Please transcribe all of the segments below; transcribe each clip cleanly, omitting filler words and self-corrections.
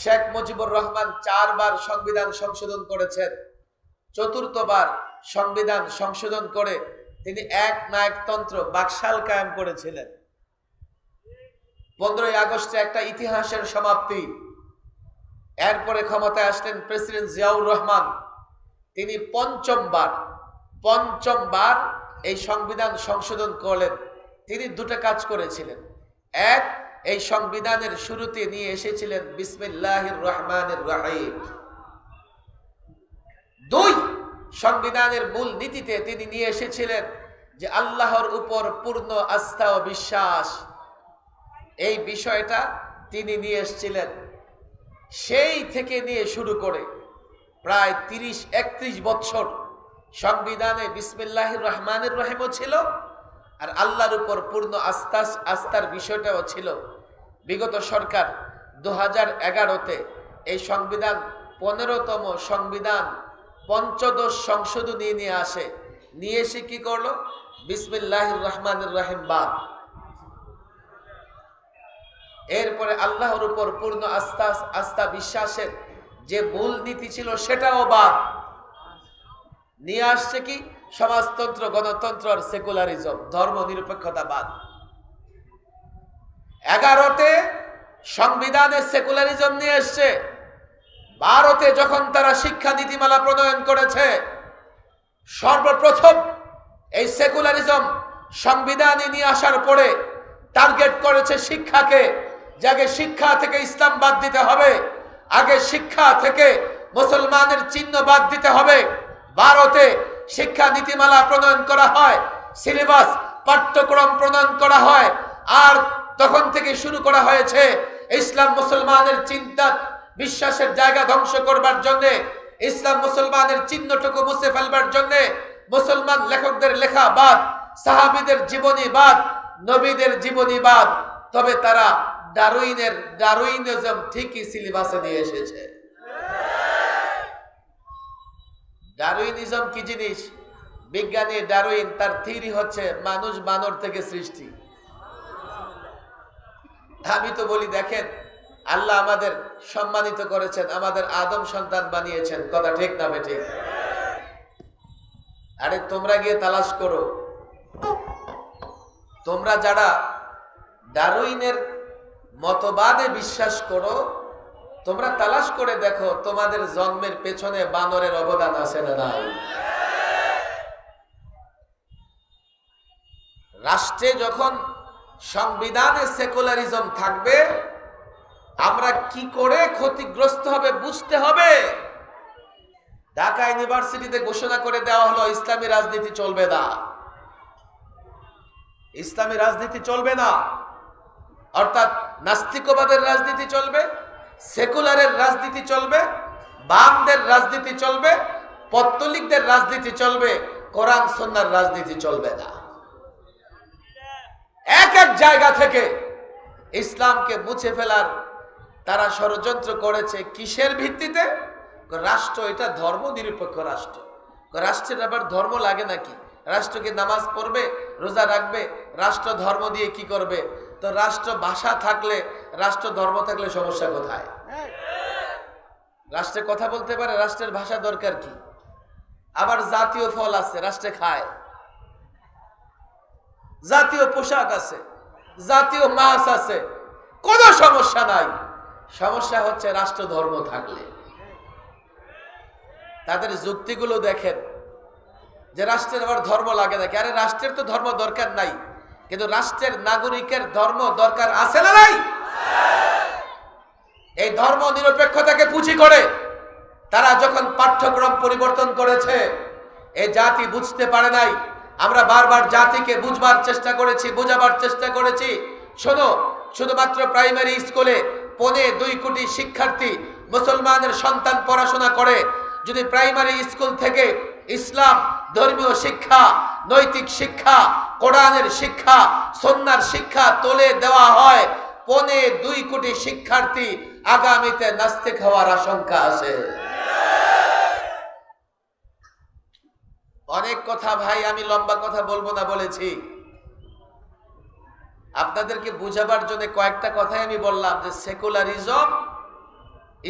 শেখ মুজিবুর রহমান 4 বার সংবিধান সংশোধন করেছেন। চতুর্থবার সংবিধান সংশোধন করে তিনি এক নায়কতন্ত্র বাকশাল কায়েম করেছিলেন। 15ই আগস্টে একটা ইতিহাসের সমাপ্তি। এরপরে ক্ষমতায় আসলেন প্রেসিডেন্ট জিয়াউর রহমান। তিনি পঞ্চমবার এই সংবিধান সংশোধন করলেন। তিনি দুটো কাজ করেছিলেন। এক, এই সংবিধানের শুরুতে নিয়ে এসেছিলেন বিসমিল্লাহির রহমানির রহিম। 2, সংবিধানের মূল নীতিতে তিনি নিয়ে এসেছিলেন যে আল্লাহর উপর পূর্ণ আস্থা ও বিশ্বাস। এই বিষয়টা তিনি নিয়ে এসেছিলেন। সেই থেকে নিয়ে শুরু করে প্রায় 30-31 বছর সংবিধানে বিসমিল্লাহির রহমানির রহিমও ছিল, আর আল্লাহর উপর পূর্ণ আস্থার বিষয়টাও ছিল। বিগত সরকার 2011-তে এই সংবিধান 15তম সংবিধান পঞ্চদশ সংশোধনী নিয়ে এসে কি করলো? বিসমিল্লাহির রহমানির রহিম বাদ। এরপরে আল্লাহর উপর পূর্ণ আস্থা বিশ্বাসের যে মূল নীতি ছিল সেটাও বাদ। নিয়ে আসছে কি? সমাজতন্ত্র, গণতন্ত্র আর সেকুলারিজম, ধর্ম নিরপেক্ষতা বাদ। 11তে সংবিধানে সেকুলারিজম নিয়ে এসছে। 12তে যখন তারা শিক্ষা নীতিমালা প্রণয়ন করেছে, সর্বপ্রথম এই সেকুলারিজম সংবিধানে নিয়ে আসার পরে টার্গেট করেছে শিক্ষাকে। যে আগে শিক্ষা থেকে ইসলাম বাদ দিতে হবে, আগে শিক্ষা থেকে মুসলমানের চিহ্ন বাদ দিতে হবে। 12তে শিক্ষা নীতিমালা প্রণয়ন করা হয়, সিলেবাস পাঠ্যক্রম প্রণয়ন করা হয়, আর তখন থেকে শুরু করা হয়েছে ইসলাম মুসলমানের চিন্তা বিশ্বাসের জায়গা ধ্বংস করবার জন্য, ইসলাম মুসলমানের চিহ্নটুকু মুছে ফেলবার জন্য মুসলমান লেখকদের লেখা বাদ, সাহাবীদের জীবনী বাদ, নবীদের জীবনী বাদ। তবে তারা ডারউইনিজম ঠিকই সিলেবাসে নিয়ে এসেছে। ডারউইনিজম কি জিনিস? বিজ্ঞানী ডারউইন, তার থিওরি হচ্ছে মানুষ বানর থেকে সৃষ্টি। আমি তো বলি, দেখেন আল্লাহ আমাদের সম্মানিত করেছেন, আমাদের আদম সন্তান বানিয়েছেন। কথা ঠিক না বেঠিক? আরে তোমরা গিয়ে তালাশ করো, তোমরা যারা ডারউইনের মতবাদে বিশ্বাস করো, তোমরা তালাশ করে দেখো তোমাদের জন্মের পেছনে বানরের অবদান আছে না নাই? রাষ্ট্রে যখন সংবিধানে সেকুলারিজম থাকবে, আমরা কি করে ক্ষতিগ্রস্ত হবে বুঝতে হবে। ঢাকা ইউনিভার্সিটিতে ঘোষণা করে দেওয়া হলো ইসলামী রাজনীতি চলবে না, ইসলামী রাজনীতি চলবে না। অর্থাৎ নাস্তিকবাদের রাজনীতি চলবে, সেকুলারের রাজনীতি চলবে, বামদের রাজনীতি চলবে, পত্তলিকদের রাজনীতি চলবে, কোরআন সুন্নাহর রাজনীতি চলবে না। এক এক জায়গা থেকে ইসলামকে মুছে ফেলার তারা ষড়যন্ত্র করেছে। কিসের ভিত্তিতে? রাষ্ট্র এটা ধর্ম নিরপেক্ষ রাষ্ট্র। রাষ্ট্রের আবার ধর্ম লাগে নাকি? রাষ্ট্রকে নামাজ পড়বে, রোজা রাখবে, রাষ্ট্র ধর্ম দিয়ে কি করবে? তো রাষ্ট্র ভাষা থাকলে, রাষ্ট্র ধর্ম থাকলে সমস্যা কোথায়? রাষ্ট্রে কথা বলতে পারে, রাষ্ট্রের ভাষা দরকার কি? আবার জাতীয় ফল আছে, রাষ্ট্রে খায়, জাতীয় পোশাক আছে, জাতীয় মাছ আছে, কোনো সমস্যা নাই। সমস্যা হচ্ছে রাষ্ট্র ধর্ম থাকলে। তাদের যুক্তিগুলো দেখেন যে রাষ্ট্রের আবার ধর্ম লাগে নাকি? আরে রাষ্ট্রের তো ধর্ম দরকার নাই, কিন্তু রাষ্ট্রের নাগরিকের ধর্ম দরকার আছে না নাই? এই ধর্ম নিরপেক্ষতাকে পুঁজি করে তারা যখন পাঠ্যক্রম পরিবর্তন করেছে, এই জাতি বুঝতে পারে নাই। আমরা বারবার জাতিকে বুঝবার চেষ্টা করেছি, বোঝাবার চেষ্টা করেছি। শোনো, শুধুমাত্র প্রাইমারি স্কুলে 2.25 কোটি শিক্ষার্থী মুসলমানের সন্তান পড়াশোনা করে। যদি প্রাইমারি স্কুল থেকে ইসলাম ধর্মীয় শিক্ষা, নৈতিক শিক্ষা, কোরআনের শিক্ষা, সুন্নাহর শিক্ষা তুলে দেওয়া হয়, 2.25 কোটি শিক্ষার্থী আগামীতে নাস্তিক হওয়ার আশঙ্কা আছে। অনেক কথা ভাই, আমি লম্বা কথা বলবো না বলেছি। আপনাদেরকে বুঝাবার জন্য কয়েকটা কথাই আমি বললাম যে সেকুলারিজম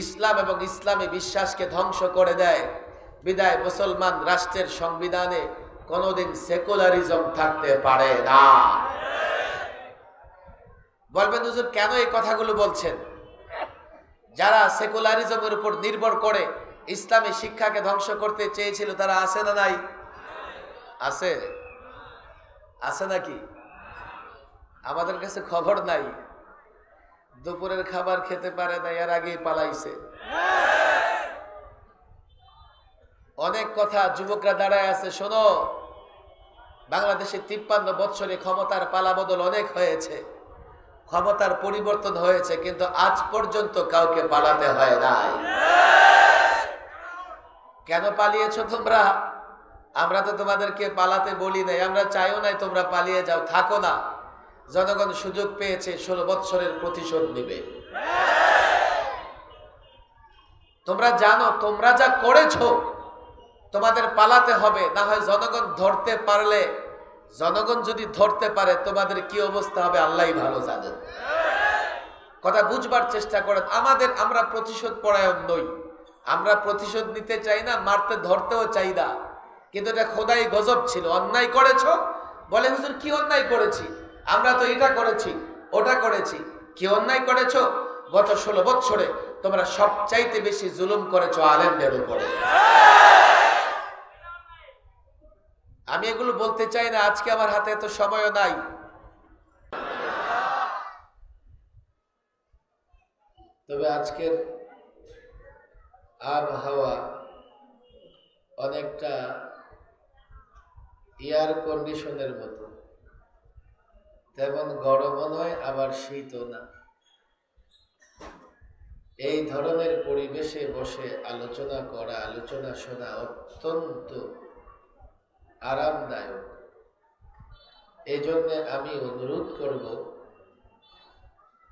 ইসলাম এবং ইসলামী বিশ্বাসকে ধ্বংস করে দেয়। বিদায় মুসলমান রাষ্ট্রের সংবিধানে কোনোদিন সেকুলারিজম থাকতে পারে না। বলবেন হুজুর কেন এই কথাগুলো বলছেন? যারা সেকুলারিজমের উপর নির্ভর করে ইসলামী শিক্ষাকে ধ্বংস করতে চেয়েছিল তারা আছে না নাই? আছে, আছে নাকি? আমাদের কাছে খবর নাই। দুপুরের খাবার খেতে পারে না, এর আগেই পালাইছে। অনেক কথা যুবকরা দাঁড়ায় আছে, শোনো, বাংলাদেশে 53 বৎসরে ক্ষমতার পালাবদল অনেক হয়েছে, ক্ষমতার পরিবর্তন হয়েছে, কিন্তু আজ পর্যন্ত কাউকে পালাতে হয় নাই। কেন পালিয়েছো তোমরা? আমরা তো তোমাদেরকে পালাতে বলি নাই, আমরা চাইও নাই তোমরা পালিয়ে যাও, থাকো না। জনগণ সুযোগ পেয়েছে, 16 বৎসরের প্রতিশোধ নিবে। তোমরা জানো তোমরা যা করেছো তোমাদের পালাতে হবে, না হয় জনগণ ধরতে পারলে, জনগণ যদি ধরতে পারে তোমাদের কি অবস্থা হবে আল্লাহই ভালো জানেন। কথা বুঝবার চেষ্টা করেন। আমরা প্রতিশোধ পরায়ণ নই, আমরা প্রতিশোধ নিতে চাই না, মারতে ধরতেও চাই না, কিন্তু এটা খোদাই গজব ছিল। অন্যায় করেছো, বলে হুজুর কি অন্যায় করেছি? আমরা তো এটা করেছি ওটা করেছি। কি অন্যায় করেছো? গত 16 বৎসরে তোমরা সবচাইতে বেশি জুলুম করেছো আলেমদের উপরে। আমি এগুলো বলতে চাই না, আজকে আমার হাতে এত সময়ও নাই। তবে আজকের আবহাওয়া অনেকটা এয়ার কন্ডিশনের মতো, তেমন গরমও নয় আবার শীতও না। এই ধরনের পরিবেশে বসে আলোচনা করা, আলোচনা শোনা অত্যন্ত আরামদায়ক। এই জন্য আমি অনুরোধ করব,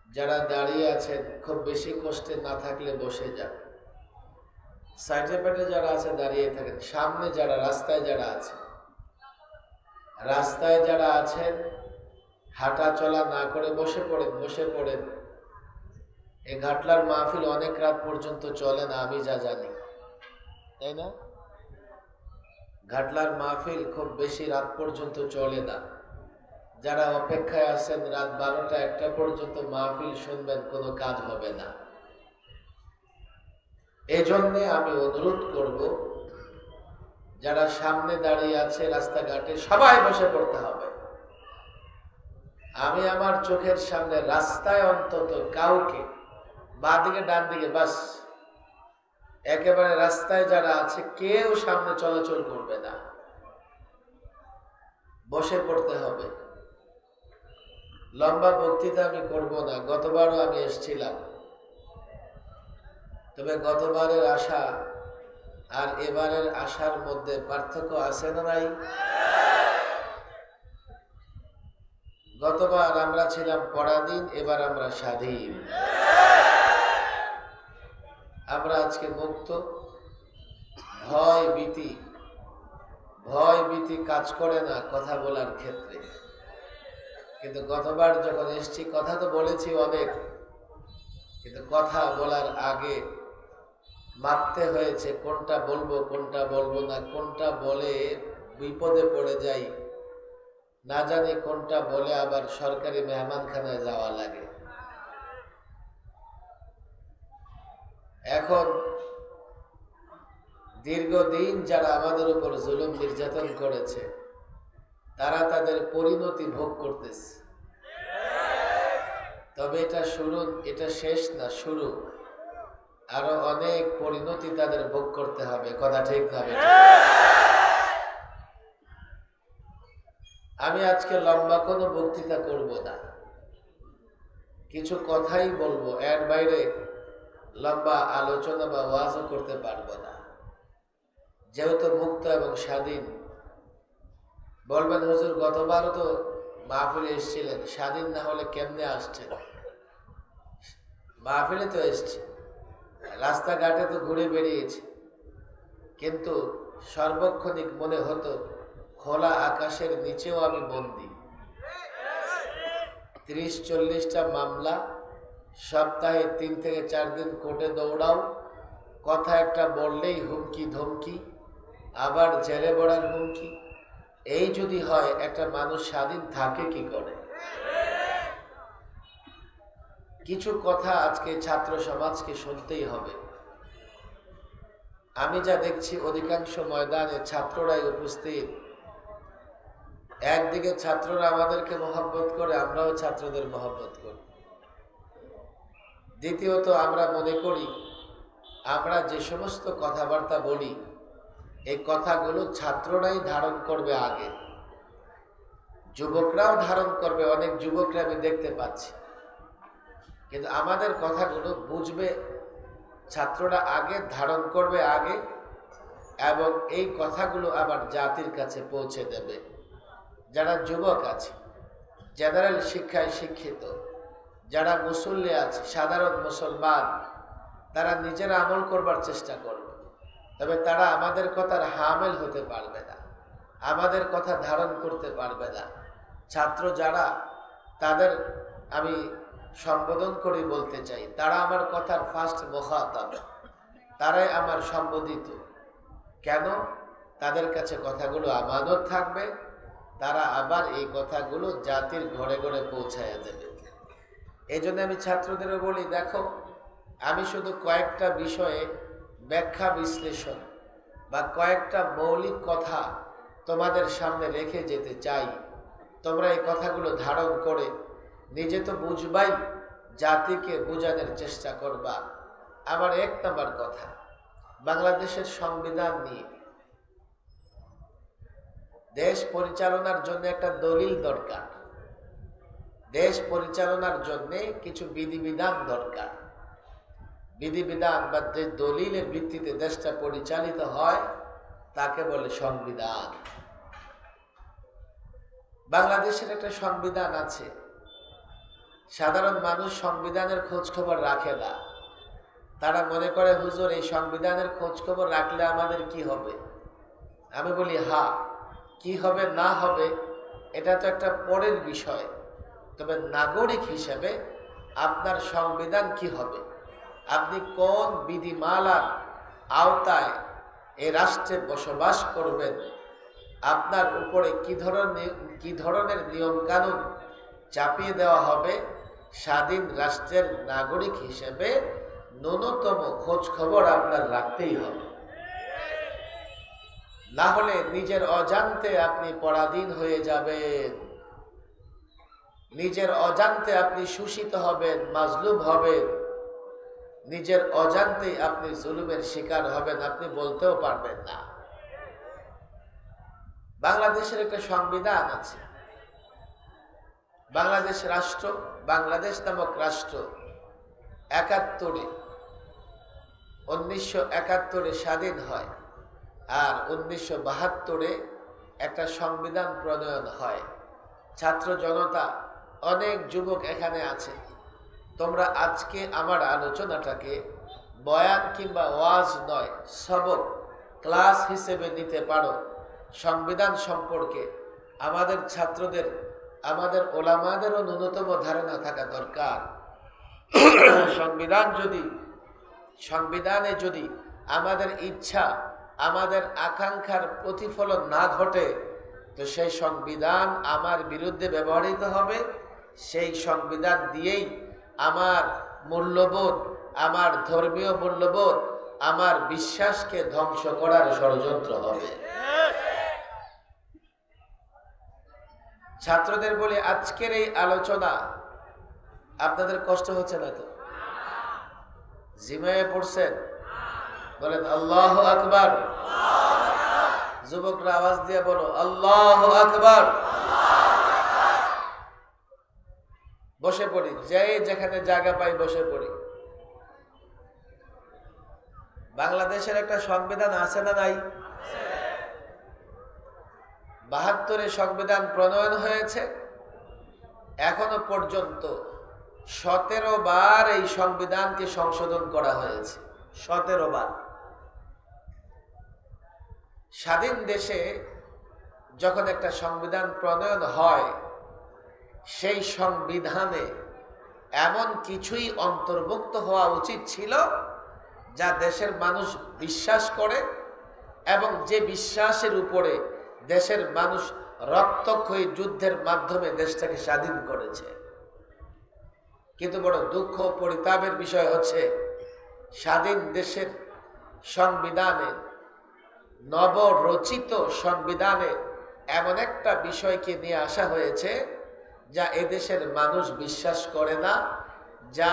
যারা দাঁড়িয়ে আছেন খুব বেশি কষ্টে না থাকলে বসে যান, সাইডে পেটে যারা আছে দাঁড়িয়ে থাকেন, সামনে যারা রাস্তায় যারা আছেন হাঁটা চলা না করে বসে পড়েন। এই ঘাটলার মাহফিল অনেক রাত পর্যন্ত চলে না, আমি যা জানি, তাই না? ঘাটলার মাহফিল খুব বেশি রাত পর্যন্ত চলে না। যারা অপেক্ষায় আছেন রাত 12টা 1টা পর্যন্ত মাহফিল শুনবেন, কোনো কাজ হবে না। এজন্য আমি অনুরোধ করব, যারা সামনে দাঁড়িয়ে আছে রাস্তাঘাটে সবাই বসে পড়তে হবে। আমি আমার চোখের সামনে রাস্তায় অন্তত কাউকে, বাঁ দিকে ডান দিকে, বাস একেবারে রাস্তায় যারা আছে কেউ সামনে চলাচল করবে না, বসে পড়তে হবে। লম্বা বক্তৃতা আমি করব না, গতবারও আমি এসেছিলাম, তবে গতবারের আশা আর এবারের আশার মধ্যে পার্থক্য আছে না নাই? গতবার আমরা ছিলাম পরাধীন, এবার আমরা স্বাধীন। আমরা আজকে মুক্ত। ভয় ভীতি কাজ করে না কথা বলার ক্ষেত্রে। কিন্তু গতবার যখন এসেছি কথা তো বলেছি অনেক, কিন্তু কথা বলার আগে মাপতে হয়েছে কোনটা বলবো কোনটা বলবো না, কোনটা বলে বিপদে পড়ে যাই না জানি, কোনটা বলে আবার সরকারি মেহমানখানায় যাওয়া লাগে। এখন দীর্ঘদিন যারা আমাদের উপর জুলুম নির্যাতন করেছে তারা তাদের পরিণতি ভোগ করতেছে। তবে এটা শেষ না, শুরু। আরো অনেক পরিণতি তাদের ভোগ করতে হবে। কথা ঠিক না? আমি আজকে লম্বা কোনো বক্তৃতা করব না, কিছু কথাই বলবো, এর বাইরে লম্বা আলোচনা বা ওয়াজও করতে পারবো না। যেহেতু মুক্ত এবং স্বাধীন। বলবেন হুজুর গতবারও তো মাহফিলে এসেছিলেন, স্বাধীন না হলে কেমনে আসছেন? মাহফিলে তো এসছি, রাস্তাঘাটে তো ঘুরে বেরিয়েছি, কিন্তু সর্বক্ষণিক মনে হতো খোলা আকাশের নিচেও আমি বন্দী। 30-40টা মামলা, সপ্তাহে 3 থেকে 4 দিন কোর্টে দৌড়াও, কথা একটা বললেই হুমকি ধমকি, আবার জেলে পড়ার হুমকি। এই যদি হয়, একটা মানুষ স্বাধীন থাকে কি করে? কিছু কথা আজকে ছাত্র সমাজকে শুনতেই হবে। আমি যা দেখছি অধিকাংশ ময়দানে ছাত্ররাই উপস্থিত। একদিকে ছাত্ররা আমাদেরকে মহব্বত করে, আমরাও ছাত্রদের মহব্বত করি। দ্বিতীয়ত আমরা মনে করি আমরা যে সমস্ত কথাবার্তা বলি এই কথাগুলো ছাত্ররাই ধারণ করবে আগে, যুবকরাও ধারণ করবে। অনেক যুবকরা আমি দেখতে পাচ্ছি, কিন্তু আমাদের কথাগুলো বুঝবে ছাত্ররা আগে, ধারণ করবে আগে, এবং এই কথাগুলো আবার জাতির কাছে পৌঁছে দেবে। যারা যুবক আছে, জেনারেল শিক্ষায় শিক্ষিত, যারা মুসল্লি আছে, সাধারণ মুসলমান, তারা নিজেরা আমল করবার চেষ্টা করবে, তবে তারা আমাদের কথার হামেল হতে পারবে না, আমাদের কথা ধারণ করতে পারবে না। ছাত্র যারা, তাদের আমি সম্বোধন করে বলতে চাই, তারা আমার কথার ফার্স্ট মুখাতাব, তারাই আমার সম্বোধিত। কেন? তাদের কাছে কথাগুলো আমানত থাকবে, তারা আবার এই কথাগুলো জাতির ঘরে ঘরে পৌঁছায়া দেবে। এই জন্য আমি ছাত্রদেরও বলি, দেখো, আমি শুধু কয়েকটা বিষয়ে ব্যাখ্যা বিশ্লেষণ বা কয়েকটা মৌলিক কথা তোমাদের সামনে রেখে যেতে চাই। তোমরা এই কথাগুলো ধারণ করে নিজে তো বুঝবাই, জাতিকে বোঝানোর চেষ্টা করবা। আমার 1 নম্বর কথা, বাংলাদেশের সংবিধান নিয়ে। দেশ পরিচালনার জন্য একটা দলিল দরকার, দেশ পরিচালনার জন্য কিছু বিধিবিধান দরকার। বিধিবিধান বা যে দলিলের ভিত্তিতে দেশটা পরিচালিত হয় তাকে বলে সংবিধান। বাংলাদেশের একটা সংবিধান আছে, সাধারণ মানুষ সংবিধানের খোঁজ খবর রাখে না। তারা মনে করে, হুজুর, এই সংবিধানের খোঁজ খবর রাখলে আমাদের কি হবে? আমি বলি, হ্যাঁ, কি হবে না হবে এটা তো একটা পরের বিষয়, তবে নাগরিক হিসেবে আপনার সংবিধান কি হবে, আপনি কোন বিধিমালার আওতায় এই রাষ্ট্রে বসবাস করবেন, আপনার উপরে কি ধরনের নিয়ম কানুন চাপিয়ে দেওয়া হবে, স্বাধীন রাষ্ট্রের নাগরিক হিসেবে ন্যূনতম খোঁজ খবর আপনার রাখতেই হবে। না হলে নিজের অজান্তে আপনি পরাধীন হয়ে যাবেন, নিজের অজান্তে আপনি শোষিত হবেন, মাজলুম হবেন, নিজের অজান্তেই আপনি জুলুমের শিকার হবেন, আপনি বলতেও পারবেন না। বাংলাদেশের একটা সংবিধান আছে, বাংলাদেশ রাষ্ট্র, বাংলাদেশ নামক রাষ্ট্র 1971 স্বাধীন হয়, আর 1972 একটা সংবিধান প্রণয়ন হয়। ছাত্র জনতা, অনেক যুবক এখানে আছে, তোমরা আজকে আমার আলোচনাটাকে বয়ান কিংবা ওয়াজ নয়, সবক, ক্লাস হিসেবে নিতে পারো। সংবিধান সম্পর্কে আমাদের ছাত্রদের, আমাদের ওলামাদেরও ন্যূনতম ধারণা থাকা দরকার। সংবিধানে যদি আমাদের ইচ্ছা, আমাদের আকাঙ্ক্ষার প্রতিফলন না ঘটে, তো সেই সংবিধান আমার বিরুদ্ধে ব্যবহৃত হবে। সেই সংবিধান দিয়েই আমার মূল্যবোধ, আমার ধর্মীয় মূল্যবোধ, আমার বিশ্বাসকে ধ্বংস করার ষড়যন্ত্র হবে। ছাত্রদের বলে, আজকের এই আলোচনা আপনাদের কষ্ট হচ্ছে না তো? জিমায়ে পড়ছেন? বলেন আল্লাহু আকবার। যুবকরা আওয়াজ দিয়ে বলো আল্লাহু আকবার। বসে পড়ি, যেখানে জায়গা পাই বসে পড়ি। বাংলাদেশের একটা সংবিধান আছে না নাই? 72 সংবিধান প্রণয়ন হয়েছে, এখনো পর্যন্ত 17 বার এই সংবিধানকে সংশোধন করা হয়েছে। 17 বার। স্বাধীন দেশে যখন একটা সংবিধান প্রণয়ন হয়, সেই সংবিধানে এমন কিছুই অন্তর্ভুক্ত হওয়া উচিত ছিল যা দেশের মানুষ বিশ্বাস করে এবং যে বিশ্বাসের উপরে দেশের মানুষ রক্তক্ষয়ী যুদ্ধের মাধ্যমে দেশটাকে স্বাধীন করেছে। কিন্তু বড় দুঃখ পরিতাপের বিষয় হচ্ছে স্বাধীন দেশের সংবিধানে, নবরচিত সংবিধানে এমন একটা বিষয়কে নিয়ে আসা হয়েছে যা এদেশের মানুষ বিশ্বাস করে না, যা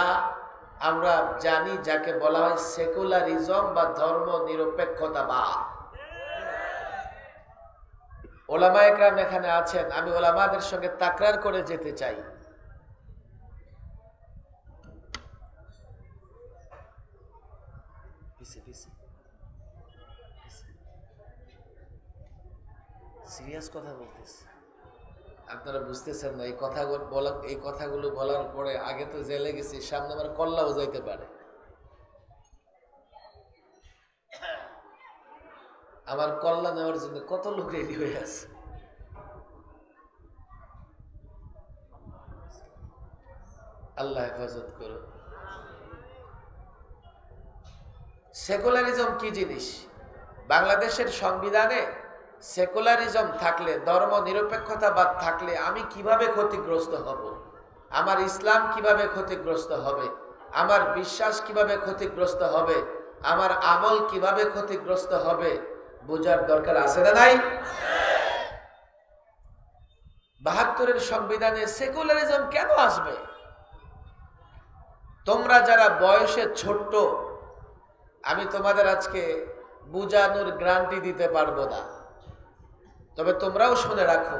আমরা জানি যাকে বলা হয় সেকুলারিজম বা ধর্ম নিরপেক্ষতাবাদ। ওলামা একরাম এখানে আছেন, আমি ওলামাদের সঙ্গে তাকরার করে যেতে চাই। সিরিয়াস কথা বলতেছি, আপনারা বুঝতেছেন না। এই কথাগুলো বলার পরে আগে তো জেলে গেছি, সামনে আমার কল্লাও যাইতে পারে। আমার কল্লা নেওয়ার জন্য কত লোক রেডি হয়ে আছে। আল্লাহ হেফাজত করো। সেকুলারিজম কি জিনিস? বাংলাদেশের সংবিধানে সেকুলারিজম থাকলে, ধর্ম নিরপেক্ষতাবাদ থাকলে আমি কিভাবে ক্ষতিগ্রস্ত হব, আমার ইসলাম কিভাবে ক্ষতিগ্রস্ত হবে, আমার বিশ্বাস কিভাবে ক্ষতিগ্রস্ত হবে, আমার আমল কিভাবে ক্ষতিগ্রস্ত হবে, বোঝার দরকার আছে না নাই? ৭২-এর সংবিধানে সেকুলারিজম কেন আসবে? তোমরা যারা বয়সে ছোট্ট, আমি তোমাদের আজকে বুঝানোর গ্যারান্টি দিতে পারবো না, তবে তোমরাও শুনে রাখো,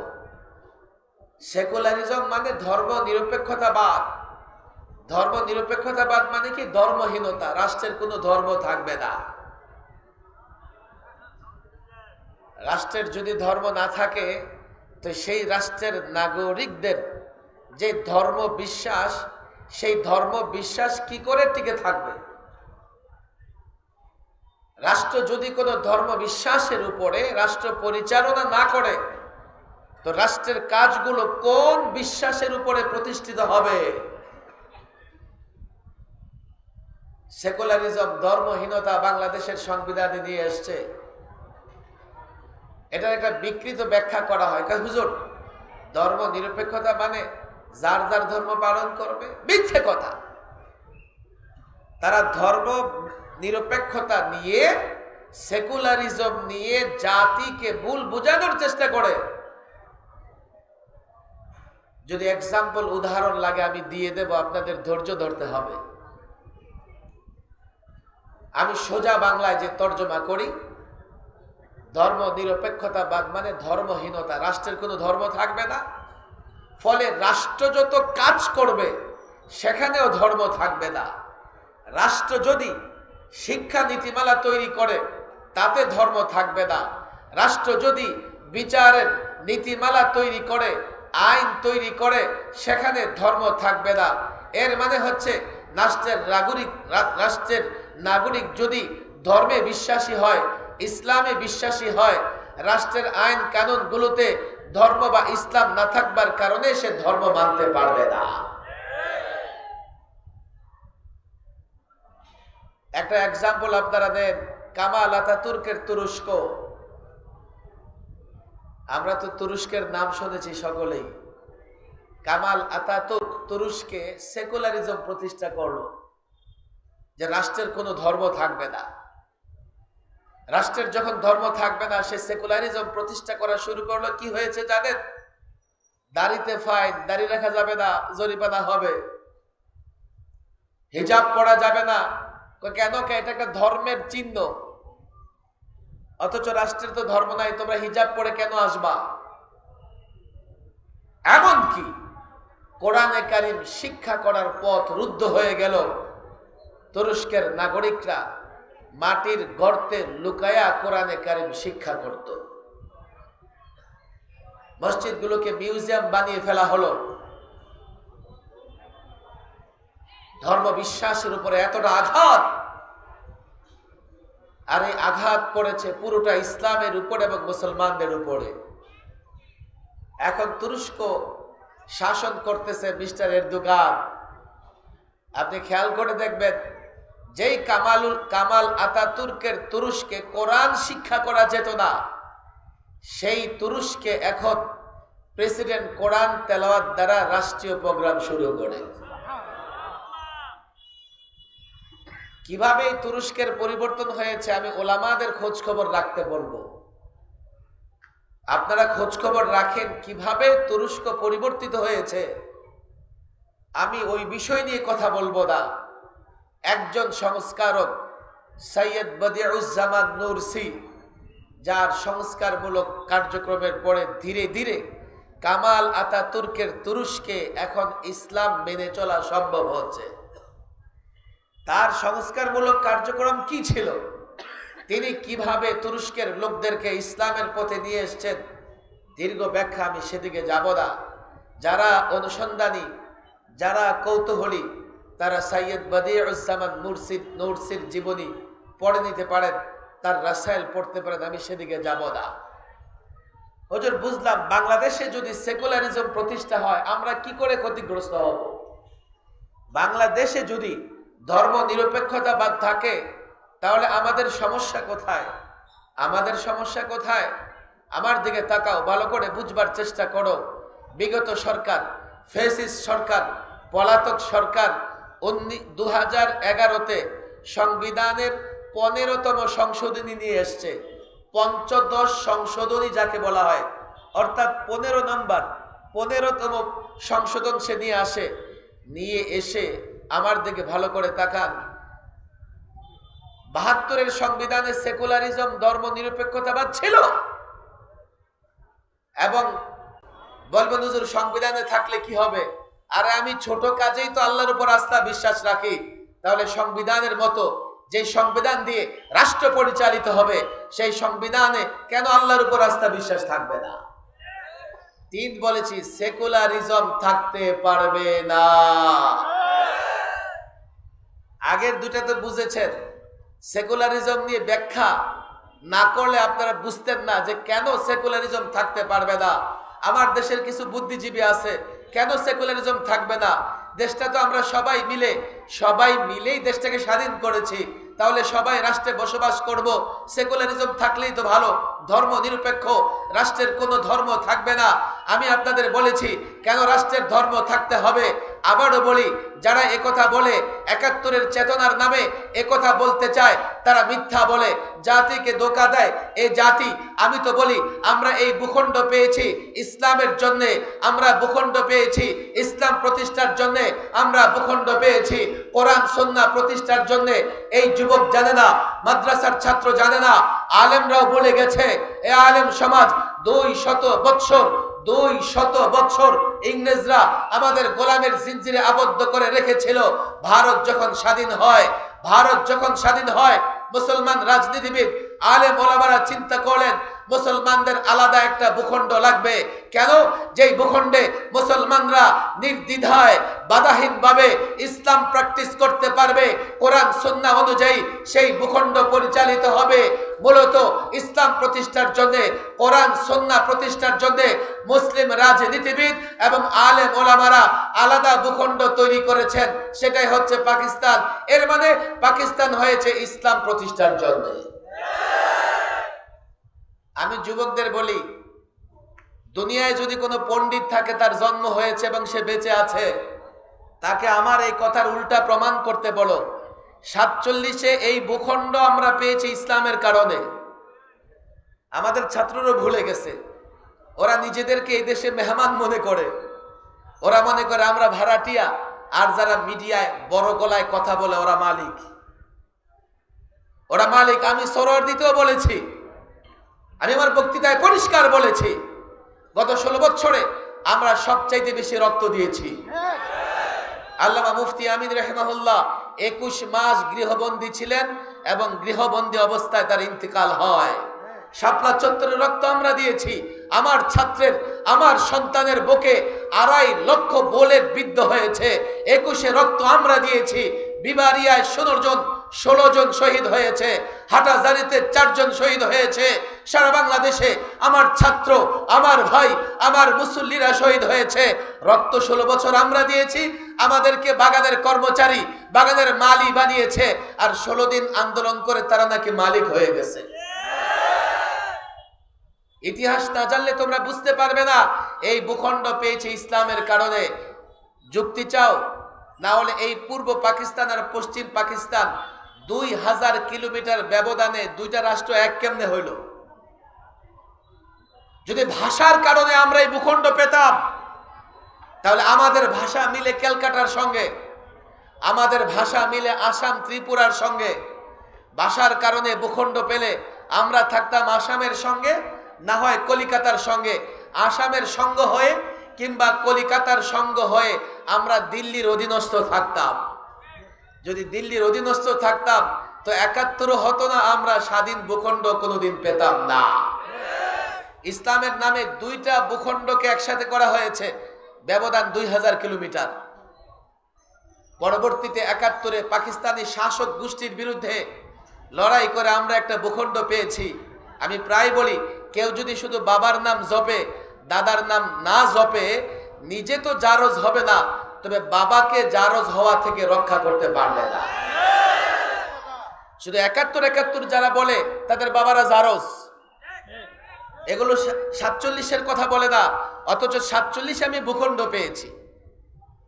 সেকুলারিজম মানে ধর্ম নিরপেক্ষতাবাদ। ধর্ম নিরপেক্ষতাবাদ মানে কি? ধর্মহীনতা, রাষ্ট্রের কোনো ধর্ম থাকবে না। রাষ্ট্রের যদি ধর্ম না থাকে তো সেই রাষ্ট্রের নাগরিকদের যে ধর্ম বিশ্বাস, সেই ধর্ম বিশ্বাস কি করে টিকে থাকবে? রাষ্ট্র যদি কোনো ধর্ম বিশ্বাসের উপরে রাষ্ট্র পরিচালনা না করে তো রাষ্ট্রের কাজগুলো কোন বিশ্বাসের উপরে প্রতিষ্ঠিত হবে? সেকুলারিজম, ধর্মহীনতা বাংলাদেশের সংবিধানে নিয়ে এসছে। এটার একটা বিকৃত ব্যাখ্যা করা হয়, হুজুর ধর্ম নিরপেক্ষতা মানে যার যার ধর্ম পালন করবে। মিথ্যে কথা। তারা ধর্ম নিরপেক্ষতা নিয়ে, সেকুলারিজম নিয়ে জাতিকে ভুল বোঝানোর চেষ্টা করে। যদি এক্সাম্পল, উদাহরণ লাগে আমি দিয়ে দেব, আপনাদের ধৈর্য ধরতে হবে। আমি সোজা বাংলায় যে তর্জমা করি, ধর্ম নিরপেক্ষতাবাদ মানে ধর্মহীনতা, রাষ্ট্রের কোনো ধর্ম থাকবে না, ফলে রাষ্ট্র যত কাজ করবে সেখানেও ধর্ম থাকবে না। রাষ্ট্র যদি শিক্ষা নীতিমালা তৈরি করে তাতে ধর্ম থাকবে না। রাষ্ট্র যদি বিচারের নীতিমালা তৈরি করে, আইন তৈরি করে, সেখানে ধর্ম থাকবে না। এর মানে হচ্ছে রাষ্ট্রের নাগরিক যদি ধর্মে বিশ্বাসী হয়, ইসলামে বিশ্বাসী হয়, রাষ্ট্রের আইন কানুনগুলোতে ধর্ম বা ইসলাম না থাকবার কারণে সে ধর্ম মানতে পারবে না। একটা এক্সাম্পল আপনারা দেন, কামাল আতাতুর্কের তুরস্ক। আমরা তো তুরস্কের নাম শুনেছি সকলেই। কামাল আতাতুর্ক তুরস্কে সেকুলারিজম প্রতিষ্ঠা করলো, যে রাষ্ট্রের কোনো ধর্ম থাকবে না। রাষ্ট্রের যখন ধর্ম থাকবে না, সে সেকুলারিজম প্রতিষ্ঠা করা শুরু করলো। কি হয়েছে জানেন? দাড়িতে ফাইন, দাড়ি রাখা যাবে না, জরিমানা হবে। হিজাব পরা যাবে না। কেন? এটা একটা ধর্মের চিহ্ন, অথচ রাষ্ট্রের তো ধর্ম নাই, তোমরা হিজাব পরে কেন আসবা? এমনকি কোরআনে কারিম শিক্ষা করার পথ রুদ্ধ হয়ে গেল। তুরস্কের নাগরিকরা মাটির গর্তে লুকায়া কোরআনে কারিম শিক্ষা করত। মসজিদগুলোকে মিউজিয়াম বানিয়ে ফেলা হলো। ধর্ম বিশ্বাসের উপরে এতটা আঘাত, আর এই আঘাত পড়েছে পুরোটা ইসলামের উপর এবং মুসলমানদের উপরে। এখন তুরস্ক শাসন করতেছে মিস্টার এরদোগান। আপনি খেয়াল করে দেখবেন, যেই কামাল আতাতুর্কের তুরস্কে কোরআন শিক্ষা করা যেত না, সেই তুরস্কে এখন প্রেসিডেন্ট কোরআন তেলাওয়াত দ্বারা রাষ্ট্রীয় প্রোগ্রাম শুরু করে। কিভাবে এই তুরস্কের পরিবর্তন হয়েছে আমি ওলামাদের খোঁজ খবর রাখতে বলবো। আপনারা খোঁজ খবর রাখেন কিভাবে তুরস্ক পরিবর্তিত হয়েছে। আমি ওই বিষয় নিয়ে কথা বলবো না। একজন সংস্কারক সৈয়দ বদিউজ্জামান নুরসি, যার সংস্কারমূলক কার্যক্রমের পরে ধীরে ধীরে কামাল আতাতুর্কের তুরস্কে এখন ইসলাম মেনে চলা সম্ভব হচ্ছে। তার সংস্কারমূলক কার্যক্রম কি ছিল, তিনি কিভাবে তুরস্কের লোকদেরকে ইসলামের পথে নিয়ে এসছেন, দীর্ঘ ব্যাখ্যা আমি সেদিকে যাব না। যারা অনুসন্ধানী, যারা কৌতূহলী, তারা সৈয়দ বদিউজ্জামান নুরসির জীবনী পড়ে নিতে পারেন, তার রাসায়েল পড়তে পারেন, আমি সেদিকে যাব না। হুজুর, বুঝলাম বাংলাদেশে যদি সেকুলারিজম প্রতিষ্ঠা হয় আমরা কি করে ক্ষতিগ্রস্ত হব। বাংলাদেশে যদি ধর্ম নিরপেক্ষতাবাদ থাকে তাহলে আমাদের সমস্যা কোথায়? আমাদের সমস্যা কোথায়? আমার দিকে তাকাও, ভালো করে বুঝবার চেষ্টা করো। বিগত সরকার, ফ্যাসিস্ট সরকার, পলাতক সরকার 2011-তে সংবিধানের 15তম সংশোধনী নিয়ে এসছে। পঞ্চদশ সংশোধনী যাকে বলা হয়, অর্থাৎ 15তম সংশোধন সে নিয়ে এসে আমার দিকে ভালো করে তাকান। 72-এর সংবিধানে সেকুলারিজম, ধর্ম নিরপেক্ষতাবাদ ছিল। এবং বলবেন হুজুর সংবিধানে থাকলে কি হবে? আরে আমি ছোট কাজেই তো আল্লাহর উপর আস্থা বিশ্বাস রাখি, তাহলে সংবিধানের মতো যে সংবিধান দিয়ে রাষ্ট্র পরিচালিত হবে সেই সংবিধানে কেন আল্লাহর উপর আস্থা বিশ্বাস থাকবে না? 3 বলেছি, সেকুলারিজম থাকতে পারবে না। আগের দুটা তো বুঝেছেন। সেকুলারিজম নিয়ে ব্যাখ্যা না করলে আপনারা বুঝতেন না যে কেন সেকুলারিজম থাকতে পারবে না। আমার দেশের কিছু বুদ্ধিজীবী আছে, কেন সেকুলারিজম থাকবে না? দেশটা তো আমরা সবাই মিলেই দেশটাকে স্বাধীন করেছি, তাহলে সবাই রাষ্ট্রে বসবাস করব, সেকুলারিজম থাকলেই তো ভালো, ধর্ম নিরপেক্ষ, রাষ্ট্রের কোনো ধর্ম থাকবে না। আমি আপনাদের বলেছি কেন রাষ্ট্রের ধর্ম থাকতে হবে। আবারও বলি, যারা একথা বলে 71-এর চেতনার নামে একথা বলতে চায় তারা মিথ্যা বলে, জাতিকে ধোঁকা দেয়। এই জাতি, আমি তো বলি আমরা এই ভূখণ্ড পেয়েছি ইসলামের জন্য, আমরা ভূখণ্ড পেয়েছি ইসলাম প্রতিষ্ঠার জন্য, আমরা ভূখণ্ড পেয়েছি কোরআন সুন্নাহ প্রতিষ্ঠার জন্য। এই যুবক জানে না, মাদ্রাসার ছাত্র জানে না, আলেমরাও বলে গেছে। এ আলেম সমাজ 200 বছর ইংরেজরা আমাদের গোলামের জিনজিরে আবদ্ধ করে রেখেছিল। ভারত যখন স্বাধীন হয় মুসলমান রাজনীতিবিদ, আলেম ওলামারা চিন্তা করলেন মুসলমানদের আলাদা একটা ভূখণ্ড লাগবে। কেন? যেই ভূখণ্ডে মুসলমানরা নির্দ্বিধায় বাধাহীনভাবে ইসলাম প্র্যাকটিস করতে পারবে, কোরআন সুন্নাহ অনুযায়ী সেই ভূখণ্ড পরিচালিত হবে। মূলত ইসলাম প্রতিষ্ঠার জন্য, কোরআন সুন্নাহ প্রতিষ্ঠার জন্য মুসলিম রাজনীতিবিদ এবং আলেম ওলামারা আলাদা ভূখণ্ড তৈরি করেছেন, সেটাই হচ্ছে পাকিস্তান। এর মানে পাকিস্তান হয়েছে ইসলাম প্রতিষ্ঠার জন্য। আমি যুবকদের বলি, দুনিয়ায় যদি কোনো পণ্ডিত থাকে, তার জন্ম হয়েছে এবং সে বেঁচে আছে, তাকে আমার এই কথার উল্টা প্রমাণ করতে বলো। 47-এ এই ভূখণ্ড আমরা পেয়েছি ইসলামের কারণে। আমাদের ছাত্ররা ভুলে গেছে, ওরা নিজেদেরকে এই দেশে মেহমান মনে করে। ওরা মনে করে আমরা ভাড়াটিয়া, আর যারা মিডিয়ায় বড় গলায় কথা বলে ওরা মালিক। আমি সরোয়ার দিতেও বলেছি, আমি আমার বক্তৃতায় পরিষ্কার বলেছি, গত 16 বছরে আমরা সবচাইতে বেশি রক্ত দিয়েছি। আল্লামা মুফতি আমিন রাহিমাহুল্লাহ 21 মাস গৃহবন্দী ছিলেন এবং গৃহবন্দী অবস্থায় তার ইন্তেকাল হয়। শাপলা চত্বরে রক্ত আমরা দিয়েছি। আমার ছাত্রের, আমার সন্তানের বুকে 2.5 লক্ষ বুলেট বিদ্ধ হয়েছে। 21-এ রক্ত আমরা দিয়েছি। বিবারিয়ায় 16 জন 16 জন শহীদ হয়েছে, হাটাজারিতে 4 জন শহীদ হয়েছে। সারা বাংলাদেশে আমার ছাত্র, আমার ভাই, আমার মুসল্লিরা শহীদ হয়েছে। রক্ত 16 বছর আমরা দিয়েছি, আমাদেরকে বাগানের কর্মচারী, বাগানের মালি বানিয়েছে, আর 16 দিন আন্দোলন করে তারা নাকি মালিক হয়ে গেছে। ইতিহাস না জানলে তোমরা বুঝতে পারবে না এই ভূখণ্ড পেয়েছে ইসলামের কারণে। যুক্তি চাও? না হলে এই পূর্ব পাকিস্তান আর পশ্চিম পাকিস্তান 2000 কিলোমিটার ব্যবধানে দুইটা রাষ্ট্র এক কেমনে হইল? যদি ভাষার কারণে আমরা এই ভূখণ্ড পেতাম, তাহলে আমাদের ভাষা মিলে ক্যালকাটার সঙ্গে, আমাদের ভাষা মিলে আসাম ত্রিপুরার সঙ্গে। ভাষার কারণে ভূখণ্ড পেলে আমরা থাকতাম আসামের সঙ্গে, না হয় কলিকাতার সঙ্গে। আসামের সঙ্গ হয়ে কিংবা কলিকাতার সঙ্গ হয়ে আমরা দিল্লির অধীনস্থ থাকতাম। যদি দিল্লির অধীনস্থ থাকতাম তো 71 হতো না, আমরা স্বাধীন ভূখণ্ড কোনোদিন পেতাম না। ইসলামের নামে দুইটা ভূখণ্ডকে একসাথে করা হয়েছে, ব্যবধান 2000 কিলোমিটার। পরবর্তীতে 71-এ পাকিস্তানি শাসক গোষ্ঠীর বিরুদ্ধে লড়াই করে আমরা একটা ভূখণ্ড পেয়েছি। আমি প্রায় বলি, কেউ যদি শুধু বাবার নাম জপে, দাদার নাম না জপে, নিজে তো জারজ হবে না, তবে বাবাকে জারজ হওয়া থেকে রক্ষা করতে পারবে না। শুধু 71 যারা বলে তাদের বাবারা জারজ, এগুলো 47-এর কথা বলে না, অথচ 47-এ আমি ভূখণ্ড পেয়েছি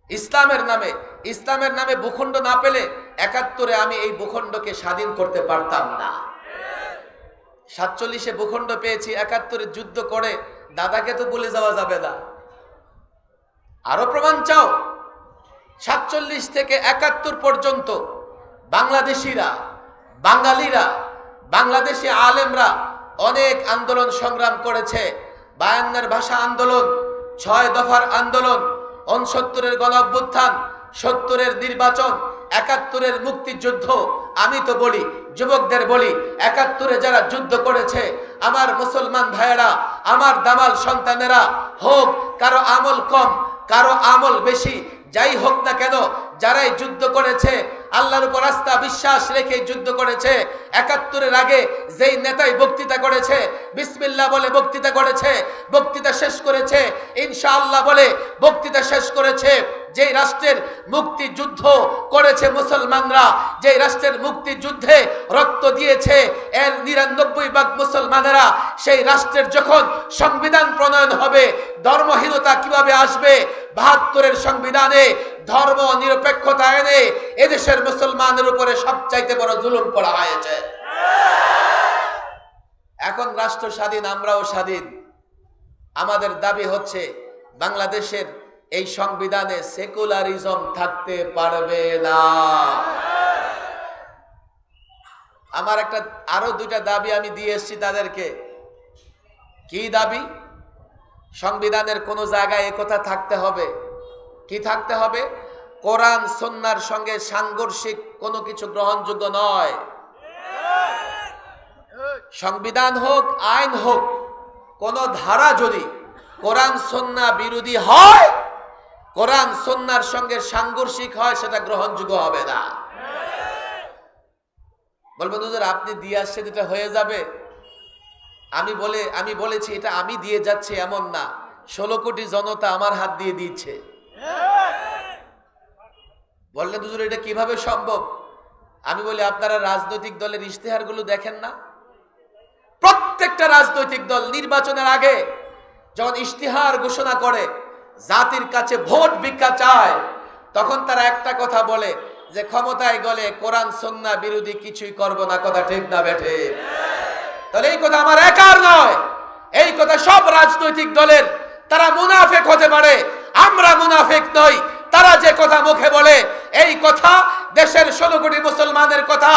ইসলামের নামে। ইসলামের নামে ভূখণ্ড না পেলে 71-এ আমি এই ভূখণ্ডকে স্বাধীন করতে পারতাম না। 47-এ ভূখণ্ড পেয়েছি, 71-এ যুদ্ধ করে দাদাকে তো ভুলে যাওয়া যাবে না। আরো প্রমাণ চাও? 47 থেকে 71 পর্যন্ত বাংলাদেশিরা, বাঙালিরা, বাংলাদেশি আলেমরা অনেক আন্দোলন সংগ্রাম করেছে। 52-এর ভাষা আন্দোলন, 6 দফার আন্দোলন, 69-এর গণ অভ্যুত্থান, 70-এর নির্বাচন, 71-এর মুক্তিযুদ্ধ। আমি তো বলি, যুবকদের বলি, 71-এ যারা যুদ্ধ করেছে, আমার মুসলমান ভাইয়েরা, আমার দামাল সন্তানেরা, হোক কারো আমল কম, কারো আমল বেশি, যাই হোক না কেন, যারাই যুদ্ধ করেছে আল্লাহর উপর আস্থা বিশ্বাস রেখে যুদ্ধ করেছে। 71-এর আগে যেই নেতাই বক্তৃতা করেছে, বিসমিল্লাহ বলে বক্তৃতা করেছে, বক্তৃতা শেষ করেছে ইনশাআল্লাহ বলে বক্তৃতা শেষ করেছে। যেই রাষ্ট্রের মুক্তিযুদ্ধ করেছে মুসলমানরা, যেই রাষ্ট্রের মুক্তিযুদ্ধে রক্ত দিয়েছে এর 99 ভাগ মুসলমানেরা, সেই রাষ্ট্রের যখন সংবিধান প্রণয়ন হবে, ধর্মহীনতা কিভাবে আসবে? 72-এর সংবিধানে ধর্ম নিরপেক্ষতা এনে এদেশের মুসলমানের উপরে সবচাইতে বড় জুলুম করা হয়েছে। এখন রাষ্ট্র স্বাধীন, আমরাও স্বাধীন। আমাদের দাবি হচ্ছে বাংলাদেশের এই সংবিধানে সেকুলারিজম থাকতে পারবে না। আমার একটা আরো 2টা দাবি আমি দিয়ে এসেছি তাদেরকে। কি দাবি? সংবিধানের কোন জায়গায় একথা থাকতে হবে। কি থাকতে হবে? কোরআন সুন্নাহর সঙ্গে সাংঘর্ষিক কোনো কিছু গ্রহণযোগ্য নয়। সংবিধান হোক, আইন হোক, কোন ধারা যদি কোরআন সুন্নাহ বিরোধী হয়, কোরআন সুন্নাহর সঙ্গে সাংঘর্ষিক হয়, সেটা গ্রহণযোগ্য হবে না। বলবেন হুজুর আপনি দিয়ে আসছেন, এটা হয়ে যাবে? আমি বলেছি এটা আমি দিয়ে যাচ্ছি এমন না, 16 কোটি জনতা আমার হাত দিয়ে দিচ্ছে। বললেন হুজুর এটা কিভাবে সম্ভব? আমি বলি আপনারা রাজনৈতিক দলের ইশতেহারগুলো দেখেন না? প্রত্যেকটা রাজনৈতিক দল নির্বাচনের আগে যখন ইশতেহার ঘোষণা করে, জাতির কাছে ভোট ভিক্ষা চায়, তখন তারা একটা কথা বলে যে ক্ষমতায় গেলে কোরআন সুন্নাহ বিরোধী কিছুই করব না। কথা ঠিক না বেঠে? তাহলে এই কথা আমার একার নয়, এই কথা সব রাজনৈতিক দলের। তারা মুনাফিক হতে পারে, আমরা মুনাফিক নই। তারা যে কথা মুখে বলে, এই কথা দেশের 16 কোটি মুসলমানের কথা।